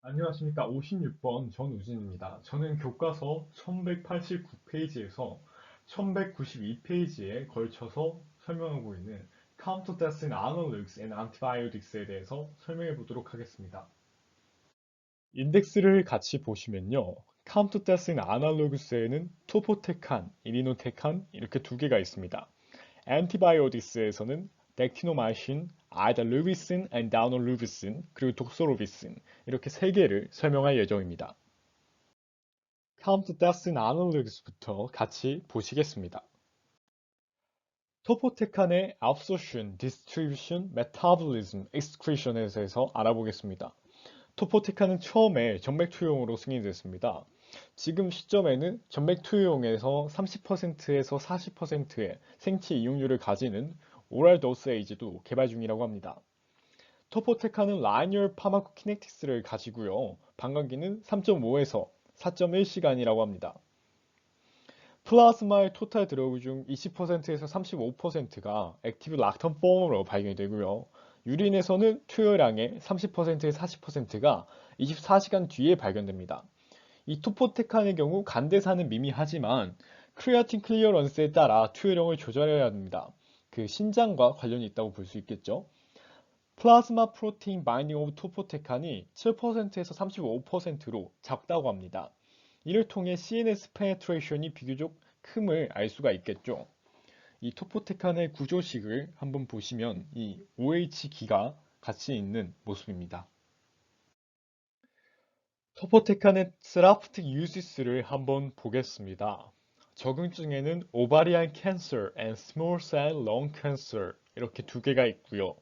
안녕하십니까. 56번 전우진입니다. 저는 교과서 1189페이지에서 1192페이지에 걸쳐서 설명하고 있는 Counter-Death in Analytics and Antibiotics에 대해서 설명해 보도록 하겠습니다. 인덱스를 같이 보시면요. Counter-Death in Analogs에는 토포테칸, 이리노테칸 이렇게 두 개가 있습니다. Antibiotics에서는 덱티노마이신, 아이다루비신, 다우노루비신, 그리고 독소루비신 이렇게 세 개를 설명할 예정입니다. Counter-Death in Analogs부터 같이 보시겠습니다. 토포테칸의 absorption, distribution, metabolism, excretion에 대해서 알아보겠습니다. 토포테칸은 처음에 전맥투여용으로 승인됐습니다. 지금 시점에는 전맥투여용에서 30%에서 40%의 생체 이용률을 가지는 오랄 도스에이즈도 개발 중이라고 합니다. 토포테카는 라이니얼 파마코키네틱스를 가지고요. 반감기는 3.5에서 4.1시간이라고 합니다. 플라즈마의 토탈 드러그 중 20%에서 35%가 액티브 락턴 폼으로 발견이 되고요. 유린에서는 투여량의 30%에서 40%가 24시간 뒤에 발견됩니다. 이 토포테칸의 경우 간대사는 미미하지만 크레아틴 클리어런스에 따라 투여량을 조절해야 합니다. 그 신장과 관련이 있다고 볼 수 있겠죠. 플라즈마 프로테인 바인딩 오브 토포테칸이 7%에서 35%로 작다고 합니다. 이를 통해 CNS 페네트레이션이 비교적 큼을 알 수가 있겠죠. 이 토포테칸의 구조식을 한번 보시면 이 OH기가 같이 있는 모습입니다. 토포테칸의 세라프틱 유시스를 한번 보겠습니다. 적응증에는 오바리안 캔서 and 스몰 셀 렁 캔서 이렇게 두 개가 있고요.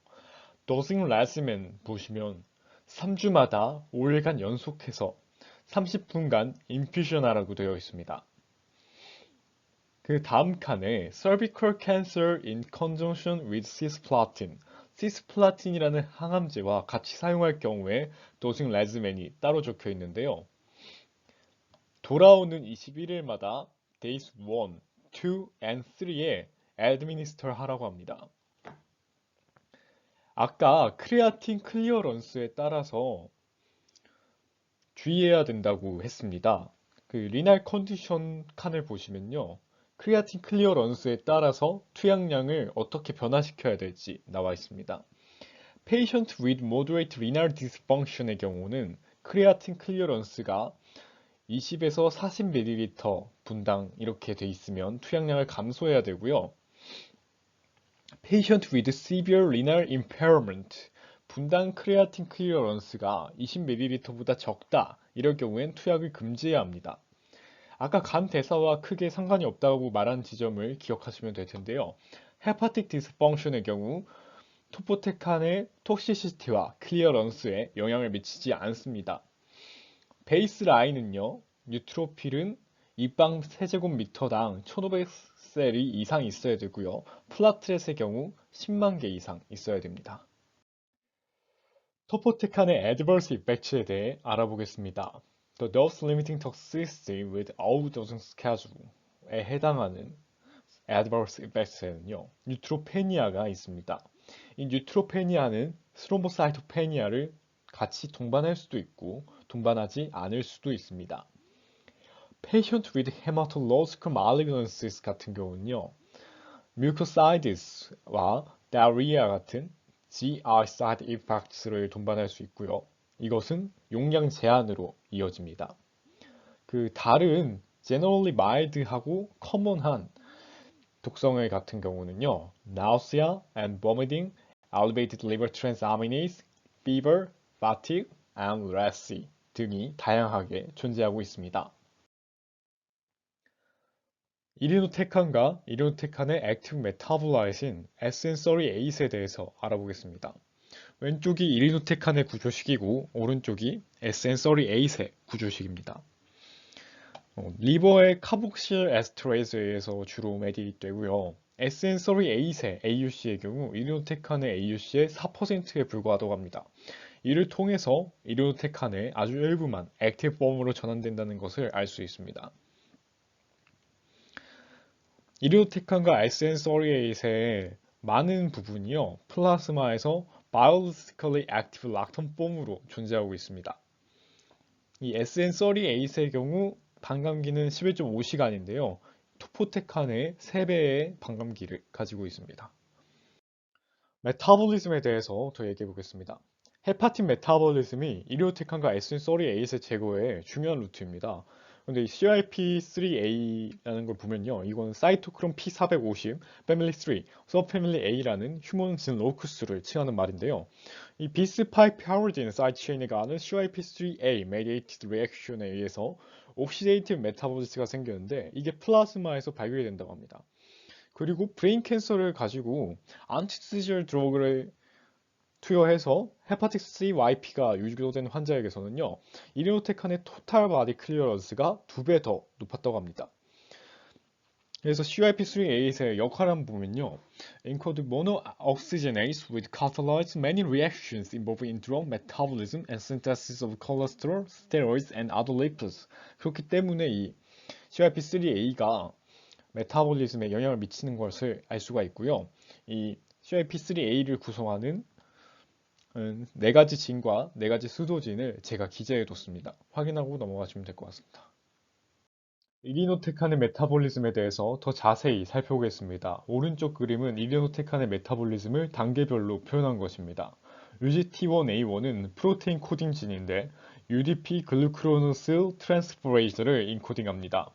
도징 레지멘 보시면 3주마다 5일간 연속해서 30분간 인퓨전하라고 되어 있습니다. 그 다음 칸에 cervical cancer in conjunction with cisplatin, 시스플라틴이라는 항암제와 같이 사용할 경우에 도징 레지멘이 따로 적혀 있는데요. 돌아오는 21일마다 days 1, 2, and 3에 administer 하라고 합니다. 아까 크레아틴 클리어런스에 따라서 주의해야 된다고 했습니다. 그 리날 컨디션 칸을 보시면요. 크레아틴 클리어런스에 따라서 투약량을 어떻게 변화시켜야 될지 나와 있습니다. Patient with moderate renal dysfunction의 경우는 크레아틴 클리어런스가 20에서 40ml 분당 이렇게 돼 있으면 투약량을 감소해야 되고요. Patient with severe renal impairment, 분당 크레아틴 클리어런스가 20ml보다 적다. 이럴 경우엔 투약을 금지해야 합니다. 아까 간 대사와 크게 상관이 없다고 말한 지점을 기억하시면 될 텐데요. 헤파틱 디스펑션의 경우 토포테칸의 톡시시티와 클리어런스에 영향을 미치지 않습니다. 베이스 라인은요. 뉴트로필은 입방 세제곱미터당 1500셀이 이상 있어야 되고요. 플라트렛의 경우 10만 개 이상 있어야 됩니다. 토포테칸의 adverse effects에 대해 알아보겠습니다. The dose-limiting toxicity with overdosing schedule에 해당하는 adverse effects에는요. 뉴트로페니아가 있습니다. 이 뉴트로페니아는 스로모사이토페니아를 같이 동반할 수도 있고 동반하지 않을 수도 있습니다. Patient with hematological malignancies 같은 경우는요. mucositis와 diarrhea 같은 GI side effects를 동반할 수 있고요. 이것은 용량 제한으로 이어집니다. 그 다른 generally mild하고 common한 독성의 같은 경우는요. nausea and vomiting, elevated liver transaminase, fever, fatigue, and RASI 등이 다양하게 존재하고 있습니다. 이리노테칸과 이리노테칸의 액티브 메타볼라이트인 에센서리 8에 대해서 알아보겠습니다. 왼쪽이 이리노테칸의 구조식이고 오른쪽이 에센서리 8의 구조식입니다. 리버의 카복실 에스터레이즈에 의해서 주로 매립이 되고요. 에센서리 8의 AUC의 경우 이리노테칸의 AUC의 4%에 불과하다고 합니다. 이를 통해서 이리노테칸의 아주 일부만 액티브 폼으로 전환된다는 것을 알 수 있습니다. 이리노테칸과 에센서리에이트의 많은 부분이요. 플라즈마에서 biologically active 락톤 폼으로 존재하고 있습니다. 이 SN38의 경우 반감기는 11.5시간인데요. 토포테칸의 3배의 반감기를 가지고 있습니다. 메타볼리즘에 대해서 더 얘기해 보겠습니다. 헤파틴 메타볼리즘이 이리오테칸과 SN38의 제거에 중요한 루트입니다. 근데 이 CYP3A라는 걸 보면요. 이건 사이토크롬 P450, 패밀리 3, 서패밀리 A라는 휴먼진 로쿠스를 칭하는 말인데요. 이 비스파이 파워진 사이드체인에 가는 CYP3A mediated reaction에 의해서 옥시데이티브 메타볼리스가 생겼는데 이게 플라즈마에서 발견이 된다고 합니다. 그리고 브레인 캔서를 가지고 안티시절 드러그를 투여해서 헤파틱스 C YP가 유도된 환자에게서는요, 이리노테칸의 토탈 바디 클리어런스가 2배 더 높았다고 합니다. 그래서 CYP3A8의 역할을 한번 보면요, include monooxygenase with catalyze many reactions involving in drug metabolism and synthesis of cholesterol, steroids, and other lipids. 그렇기 때문에 이 CYP3A가 메타볼리즘에 영향을 미치는 것을 알 수가 있고요. 이 CYP3A를 구성하는 4가지 진과 4가지 수도진을 제가 기재해 뒀습니다. 확인하고 넘어가시면 될 것 같습니다. 이리노테칸의 메타볼리즘에 대해서 더 자세히 살펴보겠습니다. 오른쪽 그림은 이리노테칸의 메타볼리즘을 단계별로 표현한 것입니다. UGT1A1은 프로테인 코딩진인데 UDP 글루크로노스 트랜스포레이즈를 인코딩합니다.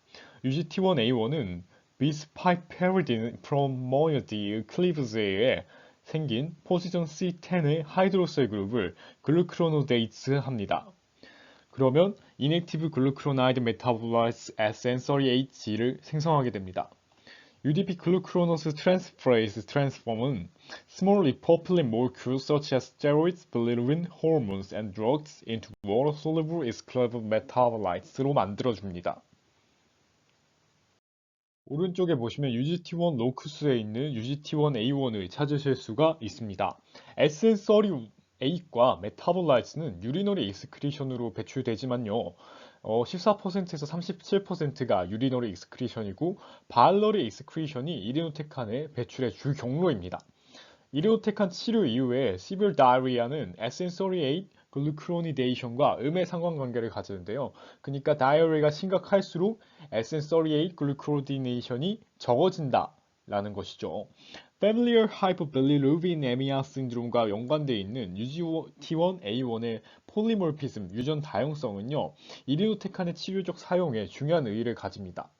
UGT1A1은 비스파이페리딘 프로모이디 클리브즈에 의해 생긴 포지션 C10의 하이드로셀 그룹을 글루크로노데이트 합니다. 그러면 inactive glucuronide metabolized as sensory H를 생성하게 됩니다. UDP glucuronose transferase transform은 small lipopylene molecules such as steroids, bilirubin, hormones, and drugs into water-soluble exclusive metabolites,로 만들어줍니다. 오른쪽에 보시면 UGT1 로쿠스에 있는 UGT1A1을 찾으실 수가 있습니다. SN38과 메타볼라이트는 유리놀의 익스크리션으로 배출되지만요. 14%에서 37%가 유리놀의 익스크리션이고 바알러의 익스크리션이 이리노테칸의 배출의 주 경로입니다. 이리노테칸 치료 이후에 시빌 다이어리아는 SN38 글루크로니데이션과 음의 상관관계를 가지는데요. 그러니까 다이어리가 심각할수록 SN38 글루크로니데이션이 적어진다 라는 것이죠. Familial hypobilirubinemia 신드롬과 연관되어 있는 UGT1A1의 폴리몰피즘, 유전 다용성은요. 이리노테칸의 치료적 사용에 중요한 의의를 가집니다.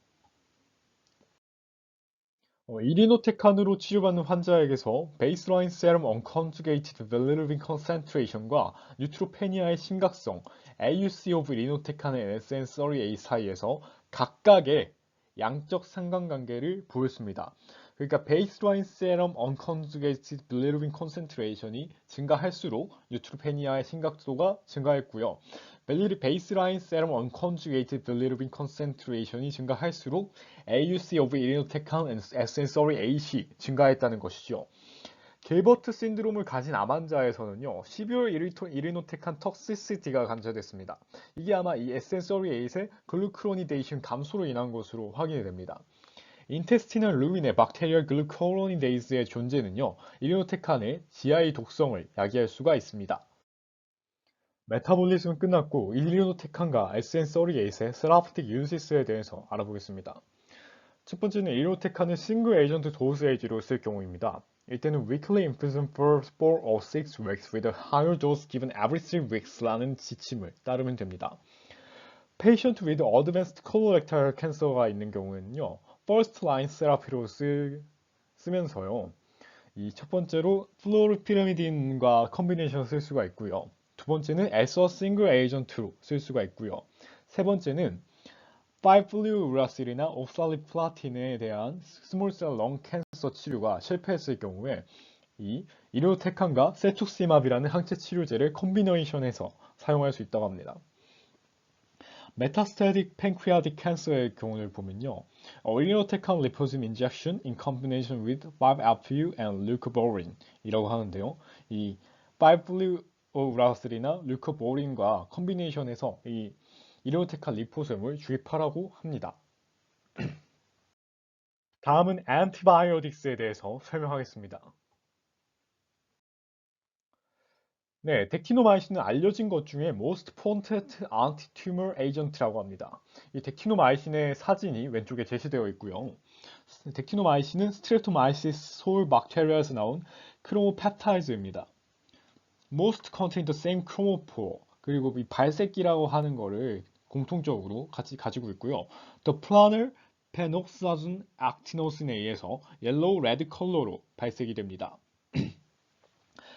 이리노테칸으로 치료받는 환자에게서 베이스라인 세럼 언컨주게이티드 빌리루빈 컨센트레이션과 뉴트로페니아의 심각성, AUC 오브 이리노테칸의 SN38A 사이에서 각각의 양적 상관관계를 보였습니다. 그러니까 베이스라인 세럼 언컨주게이티드 빌리루빈 컨센트레이션이 증가할수록 뉴트로페니아의 심각도가 증가했고요. 베이스라인 세럼 언컨주게이티드 빌리루빈 컨센트레이션이 증가할수록 AUC of 이리노테칸 에센서리 A이 증가했다는 것이죠. 길버트 신드롬을 가진 암 환자에서는요, 12월 이리노테칸 톡시시티가 관찰됐습니다. 이게 아마 이 에센서리 A의 글루크로니데이션 감소로 인한 것으로 확인이 됩니다. 인테스티널 루민의 박테리얼 글루코로니데이즈의 존재는요, 이리노테칸의 지하의 독성을 야기할 수가 있습니다. 메타볼리즘은 끝났고 이리노테칸과 SN38의 세라프틱 윤시스에 대해서 알아보겠습니다. 첫 번째는 이리노테칸을 싱글 에이전트 도스에이지로 쓸 경우입니다. 이때는 weekly infusion for 4 or 6 weeks with a higher dose given every 3 weeks라는 지침을 따르면 됩니다. Patient with advanced colorectal cancer가 있는 경우에는요, first line therapy로 쓰면서요. 이 첫 번째로 플로르피라미딘과 컨비네이션을 쓸 수가 있고요. 두 번째는 as a single agent로 쓸 수가 있고요. 세 번째는 5-fluorouracil이나 옵살리플라틴에 대한 스몰셀 렁 캔서 치료가 실패했을 경우에 이 이료테칸과 세투시맙이라는 항체 치료제를 컨비네이션해서 사용할 수 있다고 합니다. 메타스테틱 팬크리아틱 캔서의 경우를 보면요. 이리노테칸 리포즘 인젝션 in combination with 5-FU and leucovorin 이라고 하는데요. 이 5-fluorouracil이나 leucovorin과 컨비네이션해서 이 이리노테칸 리포솜을 주입하라고 합니다. 다음은 안티바이오틱스에 대해서 설명하겠습니다. 네, 덱티노마이신은 알려진 것 중에 most potent anti-tumor agent라고 합니다. 이 덱티노마이신의 사진이 왼쪽에 제시되어 있고요. 덱티노마이신은 스트레프토마이시스 소울 박테리아에서 나온 크로모펩타이드입니다. most contain the same chromophore. 그리고 이 발색기라고 하는 거를 공통적으로 같이 가지고 있고요. The planar phenoxazine actinosine 에 의해서 옐로우 레드 컬러로 발색이 됩니다.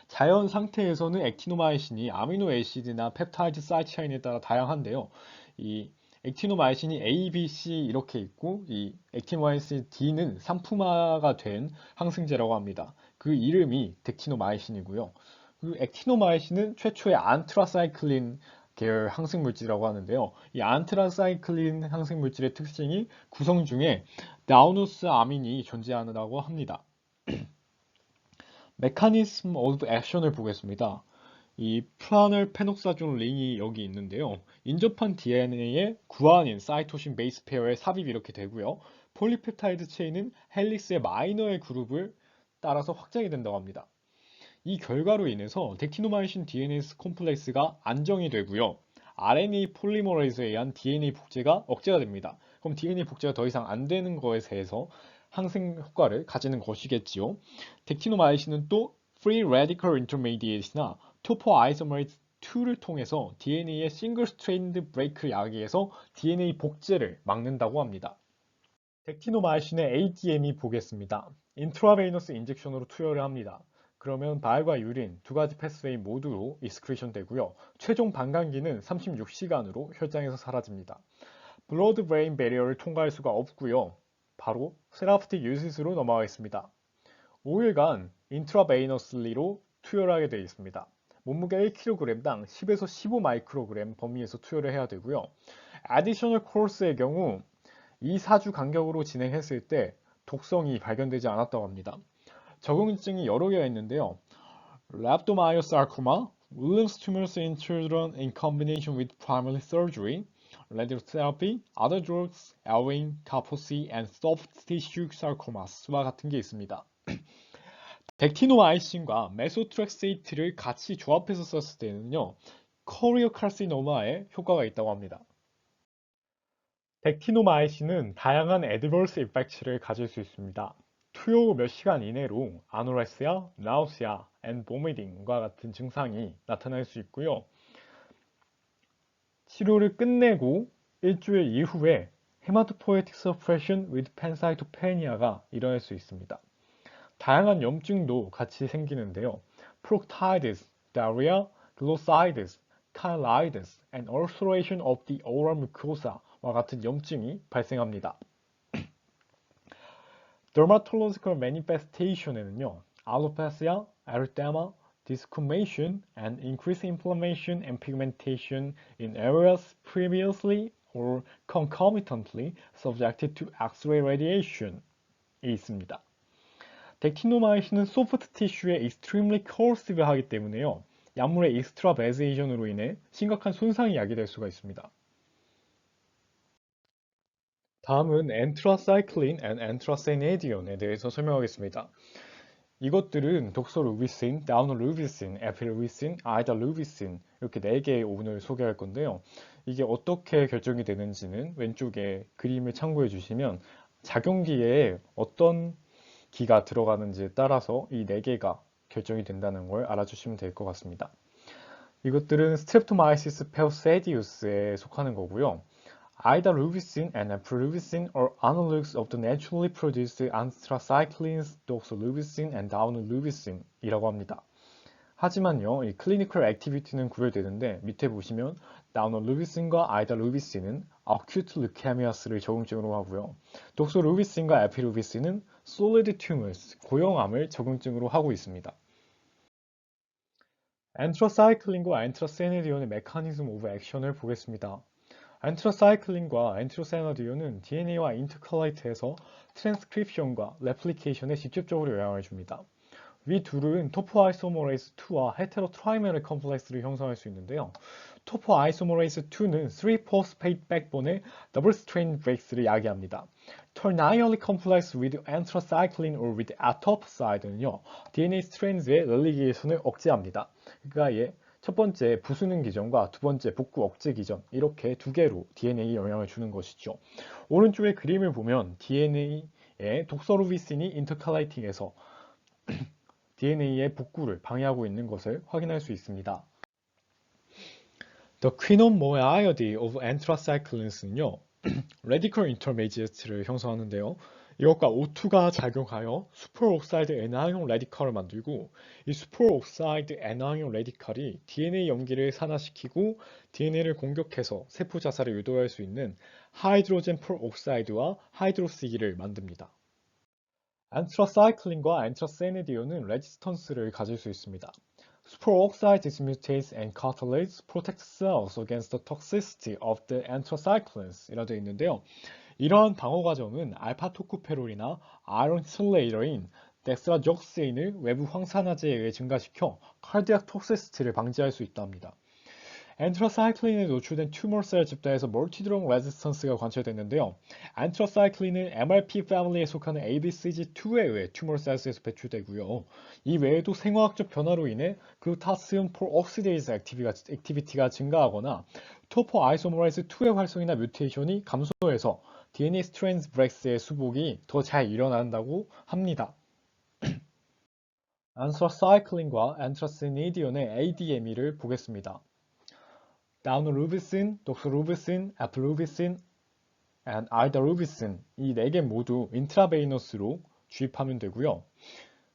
자연 상태에서는 액티노마이신이 아미노 애시드나 펩타이드 사이드 체인에 따라 다양한데요. 이 액티노마이신이 A, B, C 이렇게 있고 이 액티노마이신 D는 상품화가 된 항생제라고 합니다. 그 이름이 덱티노마이신이고요. 그리고 액티노마이신은 최초의 안트라사이클린 계열 항생물질이라고 하는데요. 이 안트라사이클린 항생물질의 특징이 구성 중에 나우누스 아민이 존재한다고 합니다. 메커니즘 오브 액션을 보겠습니다. 이 플라넬 페녹사존 링이 여기 있는데요. 인접한 DNA에 구안인 사이토신 베이스 페어에 삽입이 이렇게 되고요. 폴리펩타이드 체인은 헬릭스의 마이너의 그룹을 따라서 확장이 된다고 합니다. 이 결과로 인해서 덱티노마이신 DNA 콤플렉스가 안정이 되고요. RNA 폴리머레이즈에 의한 DNA 복제가 억제가 됩니다. 그럼 DNA 복제가 더 이상 안 되는 것에 대해서 항생 효과를 가지는 것이겠지요. 덱티노마이신은 또 Free Radical Intermediate나 토포아이소메이즈 2를 통해서 DNA의 싱글 스트레인드 브레이크 약에서 DNA 복제를 막는다고 합니다. 덱티노마이신의 ADM이 보겠습니다. 인트라베이너스 인젝션으로 투여를 합니다. 그러면 발과 유린 두 가지 패스웨이 모두로 익스크리션 되고요. 최종 반감기는 36시간으로 혈장에서 사라집니다. 블러드 브레인 배리어를 통과할 수가 없고요. 바로 세라프틱 유시스로 넘어가겠습니다. 5일간 인트라베이너슬리로 투여를 하게 되어 있습니다. 몸무게 1kg당 10에서 15마이크로그램 범위에서 투여를 해야 되고요. 애디셔널 코र्스의 경우 2-4주 간격으로 진행했을 때 독성이 발견되지 않았다고 합니다. 적응증이 여러 개가 있는데요. Rhabdomyosarcoma, Williams tumors in children in combination with primary surgery, radiotherapy, other drugs, Ewing, Kaposi, and soft tissue sarcomas와 같은 게 있습니다. 덱티노마이신과 메소트렉세이트를 같이 조합해서 썼을 때는요, 코리오칼시노마에 효과가 있다고 합니다. 덱티노마이신은 다양한 애드버스 이펙트를 가질 수 있습니다. 투여 후 몇 시간 이내로 아노렉시아, 나우시아, 앤 보미팅과 같은 증상이 나타날 수 있고요. 치료를 끝내고 일주일 이후에 헤마토포에틱 서프레션 with 펜사이토페니아가 일어날 수 있습니다. 다양한 염증도 같이 생기는데요. proctitis, diarrhea, glossitis, chylitis, and ulceration of the oral mucosa와 같은 염증이 발생합니다. dermatological manifestation에는요, alopecia, erythema, desquamation, and increased inflammation and pigmentation in areas previously or concomitantly subjected to X-ray radiation이 있습니다. 덱티노마이신은 소프트 티슈에 extremely corrosive하기 때문에요. 약물의 익스트라베제이션으로 인해 심각한 손상이 야기될 수가 있습니다. 다음은 엔트라사이클린 앤 엔트라세네디온에 대해서 설명하겠습니다. 이것들은 독소루비신, 다우노루비신, 에필루비신, 아이다루비신 이렇게 4개의 오븐을 소개할 건데요. 이게 어떻게 결정이 되는지는 왼쪽에 그림을 참고해 주시면 작용기에 어떤 기가 들어가는지에 따라서 이 4개가 결정이 된다는 걸 알아주시면 될 것 같습니다. 이것들은 스트랩토마이시스 페오세디우스에 속하는 거고요. Idarubisin and epinephrine are analogs of the naturally produced anthracyclines, doxorubicin and daunorubicin 이라고 합니다. 하지만요, 이 클리니컬 액티비티는 구별되는데 밑에 보시면 daunorubic인과 idarubicin은 acute leukemias를 적응증으로 하고요. doxorubic인과 epirubicin은 solid tumors, 고형암을 적응증으로 하고 있습니다. 엔트라사이클린과 엔트라세네디온의 메커니즘 오브 액션을 보겠습니다. 엔트라사이클린과 엔트로세나디온은 DNA와 인터컬레이트해서 트랜스크립션과 레플리케이션에 직접적으로 영향을 줍니다. 위 둘은 토포아이소머레이스 2와 헤테로트라이메르 컴플렉스를 형성할 수 있는데요. 토포아이소머레이스 2는 3-phosphate 백본의 더블 스트레인 브레이크를 야기합니다. ternarally complex with anthracycline or with atoposide는요, DNA 스트랜드의 널리게이션을 억제합니다. 그러니까 첫 번째 부수는 기전과 두 번째 복구 억제 기전, 이렇게 두 개로 DNA에 영향을 주는 것이죠. 오른쪽의 그림을 보면 DNA의 독서루비신이 인터칼라이팅해서 DNA의 복구를 방해하고 있는 것을 확인할 수 있습니다. The quinone of anthracyclines는요, radical intermediate를 형성하는데요. 이것과 O2가 작용하여 슈퍼옥사이드 N항형 라디칼을 만들고, 이 슈퍼옥사이드 N항형 라디칼이 DNA 염기를 산화시키고 DNA를 공격해서 세포 자살을 유도할 수 있는 하이드로젠 펄옥사이드와 하이드로시기를 만듭니다. 안트라사이클린과 안트라세니디온은 레지스턴스를 가질 수 있습니다. Superoxide dismutase and catalase protect cells against the toxicity of the anthracyclines 이라 되어 있는데요. 이러한 방어 과정은 알파토쿠페롤이나 아이론 칠레이터인 덱스라족세인을 외부 황산화제에 의해 증가시켜 카르디악 톡시시티를 방지할 수 있다 합니다. 안트라사이클린에 노출된 튜머셀 집단에서 멀티드롱 레지스턴스가 관찰됐는데요. 안트라사이클린은 MRP 패밀리에 속하는 ABCG2에 의해 튜머셀에서 배출되고요. 이 외에도 생화학적 변화로 인해 글루타시움 폴옥시데이즈 액티비티가 증가하거나 토포 아이소머레이스 2의 활성이나 뮤테이션이 감소해서 DNA 스트랜드 브렉스의 수복이 더 잘 일어난다고 합니다. 안트라사이클린과 안트라시니디온의 ADME를 보겠습니다. 다우노루비신, 독소루비신, 애플루비신, 알다루비신 이 4개 모두 인트라베이너스로 주입하면 되고요.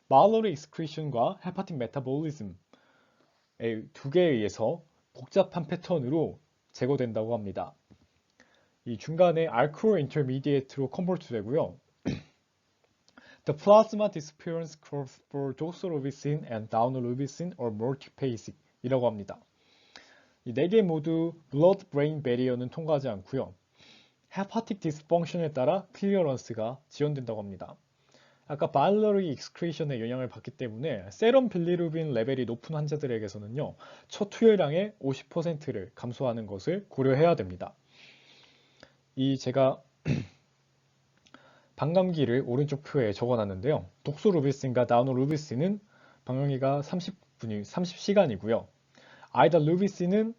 마일러리 익스크리션과 헤파틱 메타볼리즘의 2개에 의해서 복잡한 패턴으로 제거된다고 합니다. 이 중간에 알코올 인터미디에이트로 컨버트 되고요. The plasma disappearance curves for doxorubicin and daunorubicin are multiphasic 이라고 합니다. 이 4개 모두 blood-brain barrier는 통과하지 않고요. hepatic dysfunction에 따라 클리어런스가 지연된다고 합니다. 아까 바일러리 익스크리션의 영향을 받기 때문에 세럼 빌리루빈 레벨이 높은 환자들에게서는요, 첫 투여량의 50%를 감소하는 것을 고려해야 됩니다. 제가 방광기를 오른쪽 표에 적어놨는데요. 독소루비신과 다우노루비신은 방광기가 30시간이고요. 아이다루비신은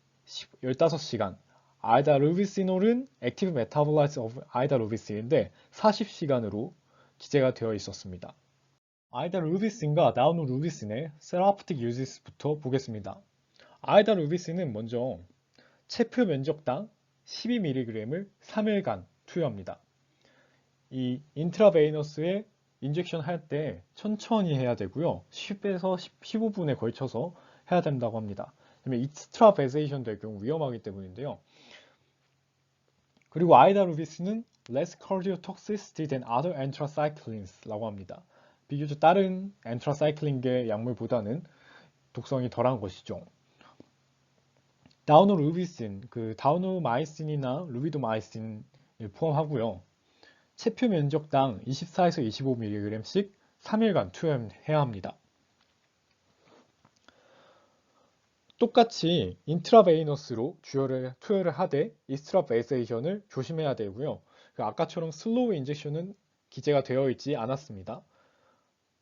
15시간, 아이다루비시놀은 액티브 메타볼라이트 오브 아이다루비신인데 40시간으로 기재가 되어 있었습니다. 아이다루비신과 다우노루비신의 세라프틱 유지스부터 보겠습니다. 아이다루비신은 먼저 체표 면적당 12mg을 3일간 투여합니다. 이 인트라베이너스에 인젝션 할 때 천천히 해야 되고요. 10에서 15분에 걸쳐서 해야 된다고 합니다. 익스트라베세이션 될 경우 위험하기 때문인데요. 그리고 아이다루비스는 less cardiotoxicity than other anthracyclines 라고 합니다. 비교적 다른 anthracycline계 약물보다는 독성이 덜한 것이죠. 다우노루비신, 다우노마이신이나 루비도마이신을 포함하고요. 체표 면적당 24에서 25mg씩 3일간 투여해야 합니다. 똑같이 인트라베이너스로 투여를 하되 익스트라베이세이션을 조심해야 되고요. 아까처럼 슬로우 인젝션은 기재가 되어 있지 않았습니다.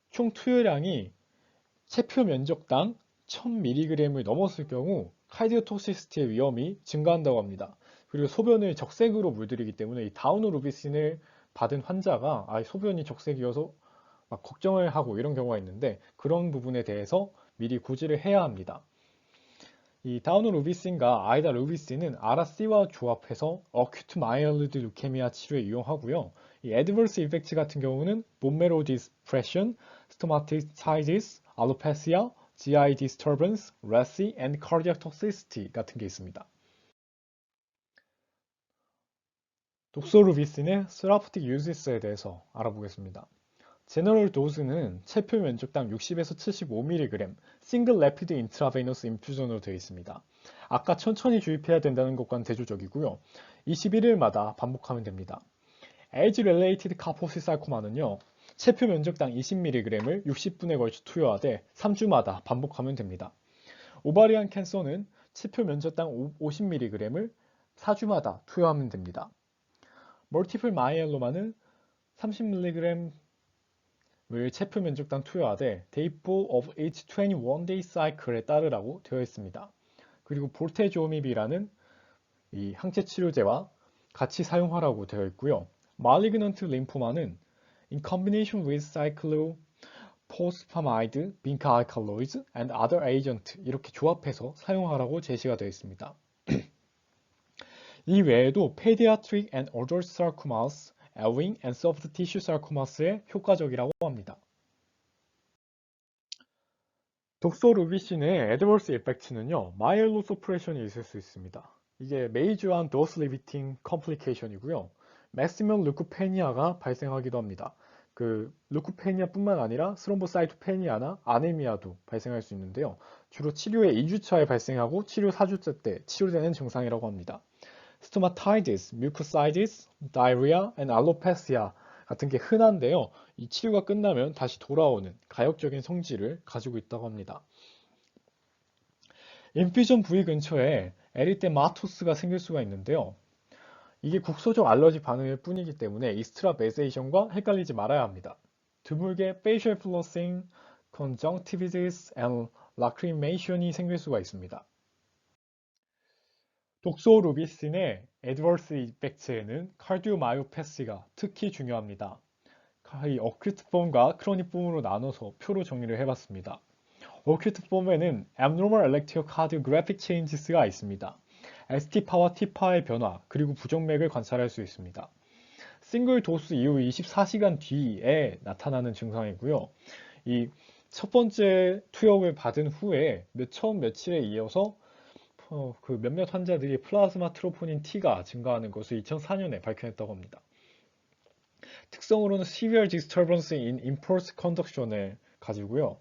총 투여량이 체표 면적당 1000mg을 넘었을 경우 카이디오톡시시티의 위험이 증가한다고 합니다. 그리고 소변을 적색으로 물들이기 때문에 이 다우노루비신을 받은 환자가 소변이 적색이어서 막 걱정을 하고 이런 경우가 있는데 그런 부분에 대해서 미리 고지를 해야 합니다. 이 다우노루비신과 아이다루비신은 아라씨와 조합해서 어큐트 마이일드 루케미아 치료에 이용하고요. 이 애드버스 이펙트 같은 경우는 본메로 디스프레션, 스토마티사이티스, 알로페시아, GI 디스터번스, 레시, and cardiac toxicity 같은 게 있습니다. 독소루비신의 세라프틱 유지스에 대해서 알아보겠습니다. 제너럴 도즈는 체표 면적당 60에서 75mg 싱글 레피드 인트라베이너스 인퓨전으로 되어 있습니다. 아까 천천히 주입해야 된다는 것과는 대조적이고요. 21일마다 반복하면 됩니다. 에이지 릴레이티드 카포시살코마는요. 체표 면적당 20mg을 60분에 걸쳐 투여하되 3주마다 반복하면 됩니다. 오바리안 캔서는 체표 면적당 50mg을 4주마다 투여하면 됩니다. 멀티플 마이엘로마는 30mg을 체표 면적당 투여하되 day 4 of each 21day cycle에 따르라고 되어 있습니다. 그리고 볼테조미비라는 이 항체 치료제와 같이 사용하라고 되어 있고요. malignant 림포마는 in combination with cyclophosphamide, vinca alkaloids and other agent 이렇게 조합해서 사용하라고 제시가 되어 있습니다. 이 외에도 pediatric and adult sarcomas, Ewing and soft tissue sarcomas에 효과적이라고 합니다. 독소루비신의 adverse effect는요, 마이엘로서프레션이 있을 수 있습니다. 이게 메이저한 dose limiting complication이고요. maximum 루코페니아가 발생하기도 합니다. 그 루코페니아뿐만 아니라 스롬보사이토페니아나 아네미아도 발생할 수 있는데요. 주로 치료의 2주차에 발생하고 치료 4주차 때 치료되는 증상이라고 합니다. 스토마타이티스, 뮤코사이티스, 다이리아, and 알로페시아 같은 게 흔한데요. 이 치료가 끝나면 다시 돌아오는 가역적인 성질을 가지고 있다고 합니다. 인퓨전 부위 근처에 에리테마토스가 생길 수가 있는데요. 이게 국소적 알러지 반응일 뿐이기 때문에 이스트라베세이션과 헷갈리지 말아야 합니다. 드물게 facial flushing, conjunctivitis, and lacrimation이 생길 수가 있습니다. 독소루비신의 adverse effect에는 카디오마이오패시가 특히 중요합니다. 이 어큐트 폼과 크로닉 폼으로 나눠서 표로 정리를 해봤습니다. 어큐트 폼에는 abnormal electrocardiographic changes가 있습니다. ST파와 T파의 변화, 그리고 부정맥을 관찰할 수 있습니다. 싱글 도스 이후 24시간 뒤에 나타나는 증상이고요. 이 첫 번째 투여를 받은 후에 처음 며칠에 이어서 그 몇몇 환자들이 플라즈마 트로포닌 T가 증가하는 것을 2004년에 밝혀냈다고 합니다. 특성으로는 severe disturbance in impulse conduction을 가지고요.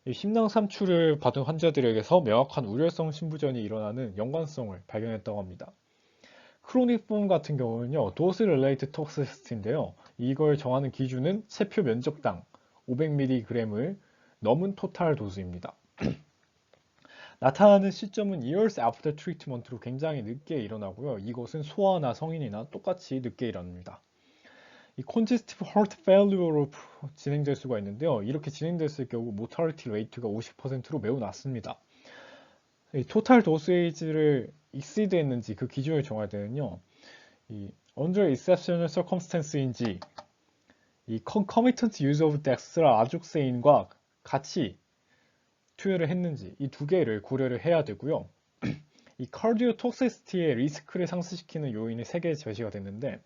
이 심낭 삼출을 받은 환자들에게서 명확한 우려성 심부전이 일어나는 연관성을 발견했다고 합니다. 크로닉 폼 같은 경우는요, dose related toxicity인데요. 이걸 정하는 기준은 체표 면적당 500mg을 넘은 토탈 도수입니다. 나타나는 시점은 years after treatment로 굉장히 늦게 일어나고요. 이것은 소아나 성인이나 똑같이 늦게 일어납니다. 이 congestive heart failure로 진행될 수가 있는데요. 이렇게 진행됐을 경우 mortality rate가 50%로 매우 낮습니다. 이 토탈 도스에이지를 exceed 했는지 그 기준을 정할 때는요. 이 under exceptional circumstance인지 이 concomitant use of dexlazoxane과 같이 투여를 했는지 이 두 개를 고려를 해야 되고요. 이 cardio toxicity의 리스크를 상승시키는 요인이 3개 제시가 됐는데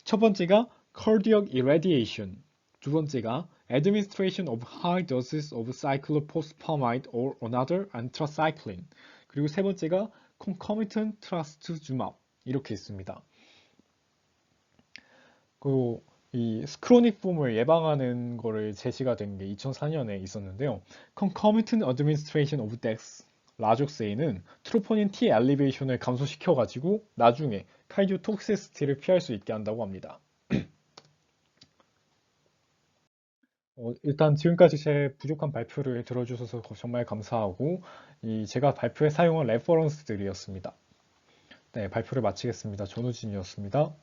첫 번째가 cardiac irradiation, 두 번째가 administration of high doses of cyclophosphamide or another anthracycline, 그리고 세 번째가 concomitant trastuzumab 이렇게 있습니다. 그리고 이 크로닉 폼을 예방하는 거를 제시가 된 게 2004년에 있었는데요. Concomitant Administration of Dexlazoxane은 트로포닌 T 엘리베이션을 감소시켜가지고 나중에 카이디오톡시시티를 피할 수 있게 한다고 합니다. 일단 지금까지 제 부족한 발표를 들어주셔서 정말 감사하고 제가 발표에 사용한 레퍼런스들이었습니다. 네, 발표를 마치겠습니다. 전우진이었습니다.